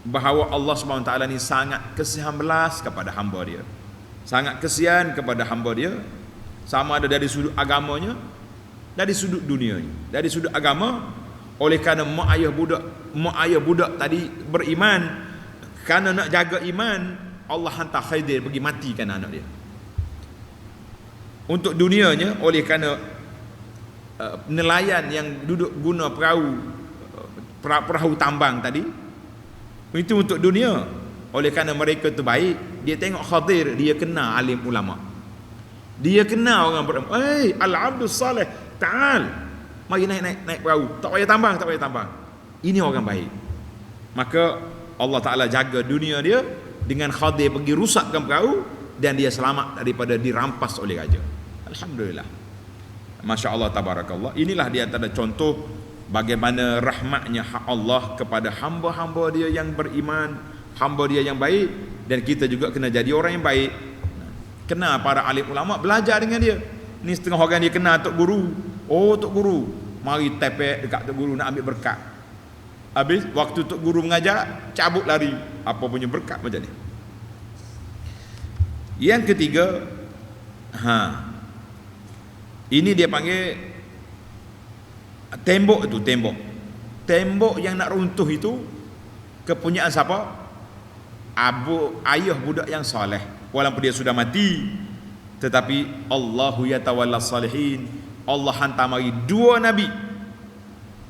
bahawa Allah SWT ni sangat kesian belas kepada hamba dia, sangat kesian kepada hamba dia, sama ada dari sudut agamanya, dari sudut dunianya. Dari sudut agama, oleh kerana mak ayah budak tadi beriman, kerana nak jaga iman, Allah hantar Khidir pergi matikan anak dia. Untuk dunianya, oleh kerana nelayan yang duduk guna perahu tambang tadi, itu untuk dunia. Oleh kerana mereka tu baik, dia tengok Khadir, dia kena alim ulama, dia kena orang beramal, al-abdus salih, ta'al, mari naik perahu, tak payah tambang, ini orang baik. Maka Allah Ta'ala jaga dunia dia dengan Khadir pergi rusakkan perahu, dan dia selamat daripada dirampas oleh raja. Alhamdulillah, Masya Allah, tabarakallah. Inilah di antara contoh bagaimana rahmatnya Allah kepada hamba-hamba dia yang beriman, hamba dia yang baik. Dan kita juga kena jadi orang yang baik. Kena para alim ulama, belajar dengan dia. Ni setengah orang dia kena Tok Guru. Oh Tok Guru, mari tepek dekat Tok Guru nak ambil berkat. Habis waktu Tok Guru mengajar, cabut lari, apa punya berkat macam ni. Yang ketiga, ini dia panggil tembok itu, tembok yang nak runtuh itu kepunyaan siapa? Ayah budak yang soleh, walaupun dia sudah mati, tetapi Allahu yatawalla salihin, Allah hantar mari dua nabi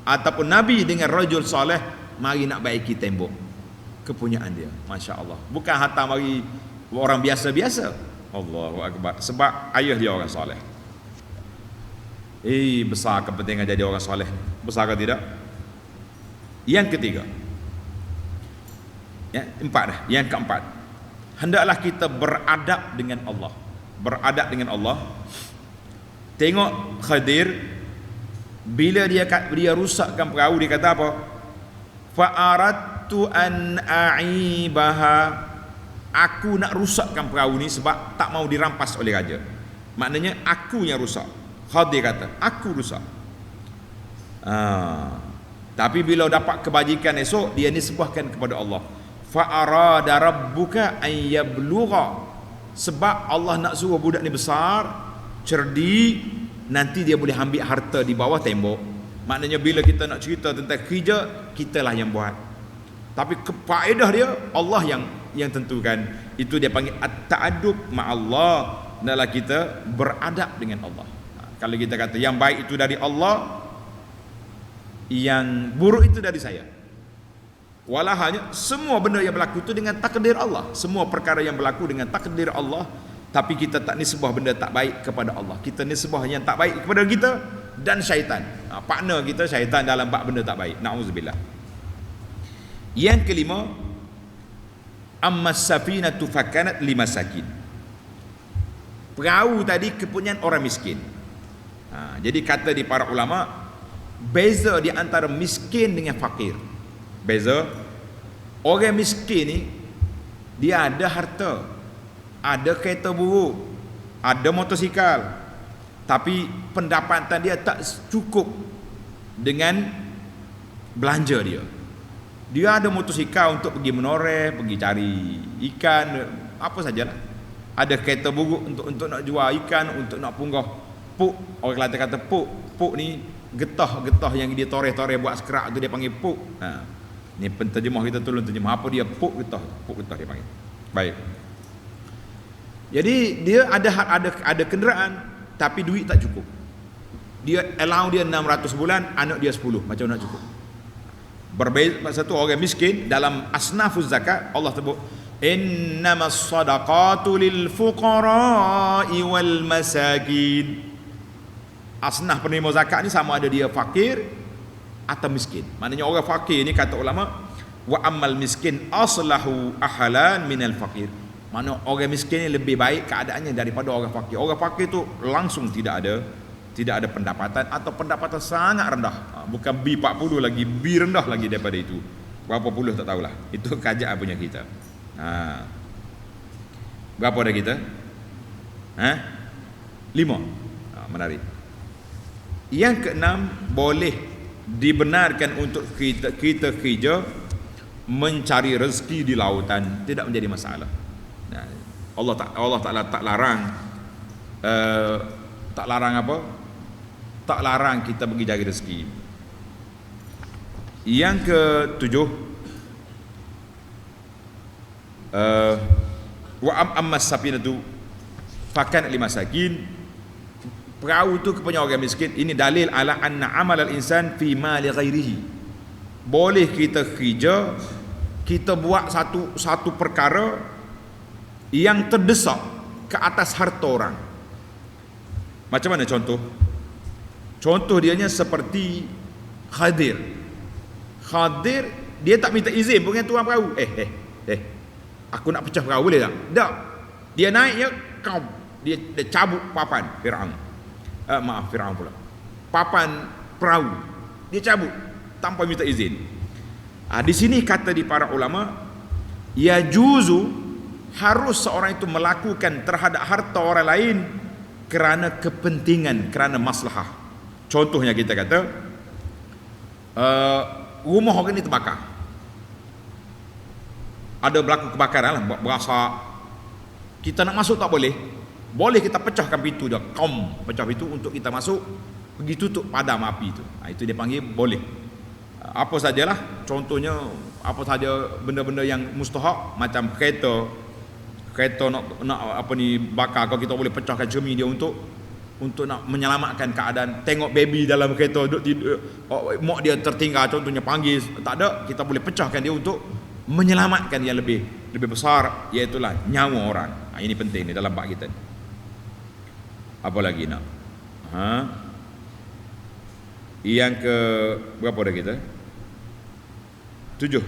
ataupun nabi dengan rajul soleh, mari nak baiki tembok kepunyaan dia. Masya Allah, bukan hantar mari orang biasa-biasa. Allahu Akbar, sebab ayah dia orang soleh. Besar kepentingan jadi orang soleh, besar ke tidak? Yang ketiga, yang keempat, hendaklah kita beradab dengan Allah. Beradab dengan Allah. Tengok Khadir Bila dia rusakkan perahu, dia kata apa? Fa aradtu an a'ibaha, aku nak rusakkan perahu ni sebab tak mau dirampas oleh raja. Maknanya aku yang rusak. Khadir kata, aku rusak. Tapi bila dapat kebajikan esok, dia nisbahkan kepada Allah. Fa arada rabbuka an yablugha, sebab Allah nak suruh budak ni besar, cerdik, nanti dia boleh ambil harta di bawah tembok. Maknanya bila kita nak cerita tentang kerja, kitalah yang buat. Tapi kefaedah dia Allah yang tentukan. Itu dia panggil at-ta'addub ma'allah, adalah kita beradab dengan Allah. Kalau kita kata yang baik itu dari Allah, yang buruk itu dari saya. Walahanya semua benda yang berlaku itu dengan takdir Allah. Semua perkara yang berlaku dengan takdir Allah. Tapi kita tak nisbah benda tak baik kepada Allah. Kita nisbah yang tak baik kepada kita dan syaitan. Partner kita syaitan dalam bab benda tak baik. Na'udzubillah. Yang kelima, ammas safinatu fakanat limasakin. Perahu tadi kepunyaan orang miskin. Jadi kata di para ulama, beza di antara miskin dengan fakir. Beza, orang miskin ni dia ada harta, ada kereta buruk, ada motosikal, tapi pendapatan dia tak cukup dengan belanja dia. Dia ada motosikal untuk pergi menoreh, pergi cari ikan, apa sajalah. Ada kereta buruk untuk nak jual ikan, untuk nak punggah puk. Orang Kelantan kata puk. Puk ni getah yang dia toreh-toreh buat sekerak tu dia panggil puk. Ni penterjemah kita tolong terjemah apa dia puk getah. Puk getah dia panggil. Baik. Jadi dia ada kenderaan tapi duit tak cukup. Dia allow dia 600 bulan, anak dia 10. Macam nak cukup? Berbeza satu orang miskin dalam asnafuz zakat Allah sebut innamas sadaqatu lil fuqara'i wal masakin. Asnaf penerima zakat ni sama ada dia fakir atau miskin. Maknanya orang fakir ni kata ulama wa ammal miskin aslahu ahlan minal fakir. Mana orang miskin ni lebih baik keadaannya daripada orang fakir. Orang fakir tu langsung tidak ada pendapatan atau pendapatan sangat rendah. Bukan B40 lagi, B rendah lagi daripada itu. Berapa puluh tak tahulah. Itu kajaan punya kita. Berapa dah kita? 5. Menarik. Yang keenam, boleh dibenarkan untuk kita kerja mencari rezeki di lautan, tidak menjadi masalah. Allah Ta'ala tak larang apa? Tak larang kita pergi cari rezeki. Yang ketujuh, wa ammas safinatu fakan limasakin. Perahu tu kepada orang miskin. Ini dalil ala anna amal al-insan fi mali ghairihi. Boleh kita kerja, kita buat satu perkara yang terdesak ke atas harta orang. Macam mana contoh? Contoh dianya seperti Khadir. Khadir dia tak minta izin pun dengan tuan perahu. Aku nak pecah perahu boleh tak? Tak. Dia naiknya dia cabut papan Firaun. Firaun pula. Papan perahu dia cabut tanpa minta izin. Di sini kata di para ulama, ya juzu, harus seorang itu melakukan terhadap harta orang lain kerana kepentingan, kerana maslahah. Contohnya kita kata rumah orang ni terbakar, ada berlaku kebakaran lah, berasa kita nak masuk tak boleh. Boleh kita pecahkan pintu dia, pecah pintu untuk kita masuk, pergi tutup padam api itu. Itu dia panggil boleh. Apa sajalah, contohnya apa saja benda-benda yang mustahak, macam kereta nak apa ni bakar, kalau kita boleh pecahkan cermin dia untuk nak menyelamatkan keadaan. Tengok baby dalam kereta duduk mak dia tertinggal, contohnya panggil, tak ada, kita boleh pecahkan dia untuk menyelamatkan yang lebih besar, iaitu nyawa orang. Ini penting ni dalam bab kita. Apa lagi nak? Yang ke berapa dah kita? 7.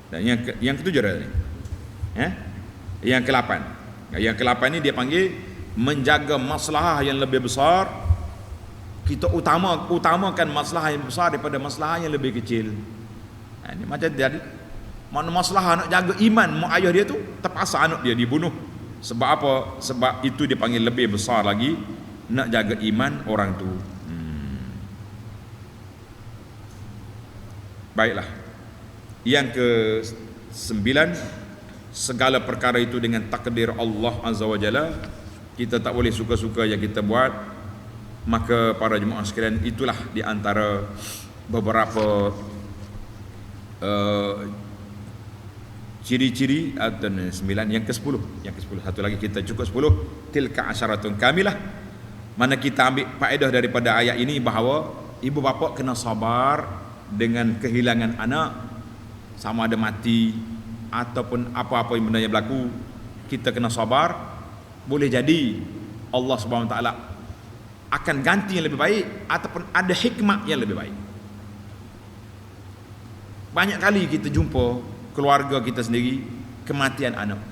Dan yang ke-7 dah ni. Yang ke-8. Yang ke-8 ni dia panggil menjaga maslahah yang lebih besar Kita utamakan masalah yang besar daripada masalah yang lebih kecil. Ini macam jadi mana masalah nak jaga iman mak ayah dia tu, terpaksa anak dia dibunuh. Sebab apa? Sebab itu dipanggil lebih besar lagi nak jaga iman orang tu. Baiklah. Yang ke-9, segala perkara itu dengan takdir Allah Azza wa Jalla. Kita tak boleh suka-suka yang kita buat. Maka para jemaah sekalian, itulah di antara beberapa ciri-ciri atau 9. Yang ke-10 satu lagi kita cukup 10. Tilka asyaratun kamilah. Mana kita ambil faedah daripada ayat ini bahawa ibu bapa kena sabar dengan kehilangan anak, sama ada mati ataupun apa-apa yang benda yang berlaku, kita kena sabar. Boleh jadi Allah Subhanahu Wa Taala akan ganti yang lebih baik ataupun ada hikmah yang lebih baik. Banyak kali kita jumpa keluarga kita sendiri kematian anak.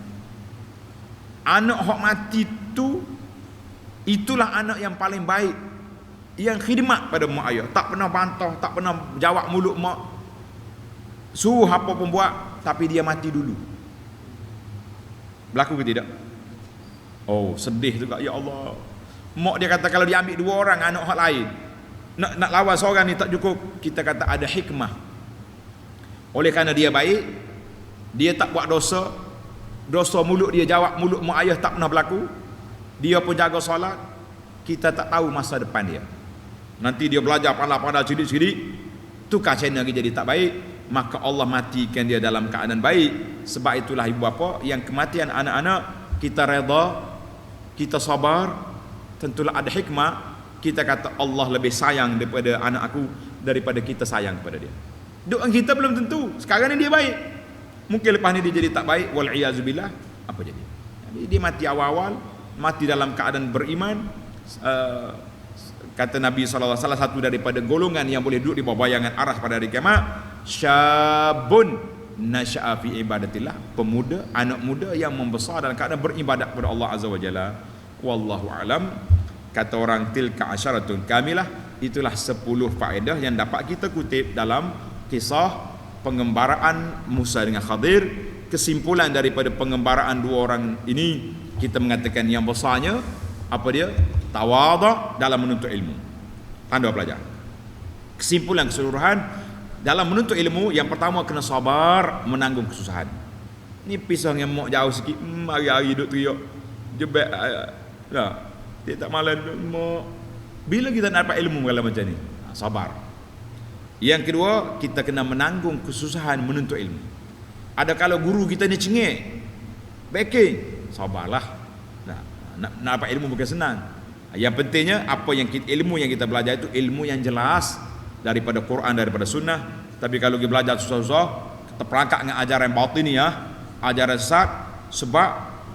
Anak hok mati tu, itulah anak yang paling baik, yang khidmat pada mak ayah, tak pernah bantah, tak pernah jawab mulut mak, suruh apa pun buat, tapi dia mati dulu. Berlaku ke tidak? Oh, sedih juga, ya Allah. Mak dia kata kalau dia ambil 2 orang anak hak lain, nak lawan seorang ni tak cukup. Kita kata ada hikmah. Oleh kerana dia baik, dia tak buat dosa mulut dia jawab mulut mak ayah tak pernah berlaku, dia pun jaga solat, kita tak tahu masa depan dia. Nanti dia belajar pandai-pandai sidik-sidik, tukar channel lagi jadi tak baik, maka Allah matikan dia dalam keadaan baik. Sebab itulah ibu bapa yang kematian anak-anak kita redha, kita sabar, tentulah ada hikmah. Kita kata Allah lebih sayang daripada anak aku daripada kita sayang kepada dia. Doa kita belum tentu sekarang ni dia baik, mungkin lepas ni dia jadi tak baik, wal iazubillah. Apa jadi? Jadi dia mati awal-awal, mati dalam keadaan beriman. Kata Nabi SAW, salah satu daripada golongan yang boleh duduk di bawah bayangan aras pada hari kiamat, syabun nasya'a fi ibadatillah, pemuda, anak muda yang membesar dalam keadaan beribadat kepada Allah Azza wa Jalla. Wallahu alam. Kata orang, tilka asyaratun kamilah, itulah 10 faedah yang dapat kita kutip dalam kisah pengembaraan Musa dengan Khadir. Kesimpulan daripada pengembaraan 2 orang ini, kita mengatakan yang besarnya apa dia? Tawadhu dalam menuntut ilmu. Tanda pelajar. Kesimpulan keseluruhan dalam menuntut ilmu, yang pertama kena sabar menanggung kesusahan. Ni pisang yang mak jauh sikit, hari-hari duduk teriak jebak, nah, dia tak malam mak. Bila kita nak dapat ilmu kalau macam ni? Sabar. Yang kedua, kita kena menanggung kesusahan menuntut ilmu. Ada kalau guru kita ni cengik, backing, sabarlah. Nak dapat ilmu bukan senang. Yang pentingnya apa yang ilmu yang kita belajar itu ilmu yang jelas daripada Quran, daripada sunnah. Tapi kalau kita belajar susah-susah, terperangkap dengan ajaran batiniyah, ajaran sesat. Sebab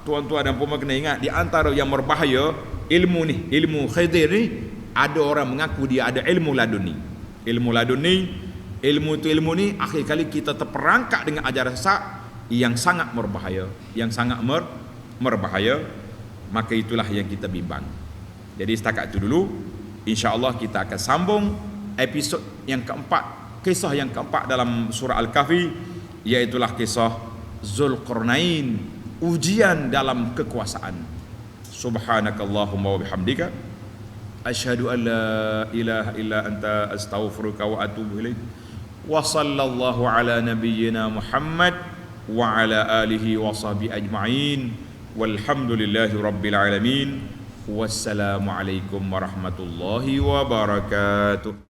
tuan-tuan dan puan kena ingat, di antara yang berbahaya ilmu ni, ilmu Khidir ni, ada orang mengaku dia ada ilmu laduni. Ilmu laduni, ilmu ni akhir kali kita terperangkap dengan ajaran sesat yang sangat berbahaya, yang sangat berbahaya. Maka itulah yang kita bimbang. Jadi setakat itu dulu. InsyaAllah kita akan sambung episod yang keempat, kisah yang keempat dalam surah Al-Kahfi, iaitulah kisah Zulqarnain, ujian dalam kekuasaan. Subhanakallahumma wa bihamdika, asyhadu an la ilaha illa anta, astaghfiruka wa atubu ilaik. Wa sallallahu ala nabiyyina Muhammad wa ala alihi wa sahbihi ajma'in. Walhamdulillahi rabbil alamin. Wassalamualaikum warahmatullahi wabarakatuh.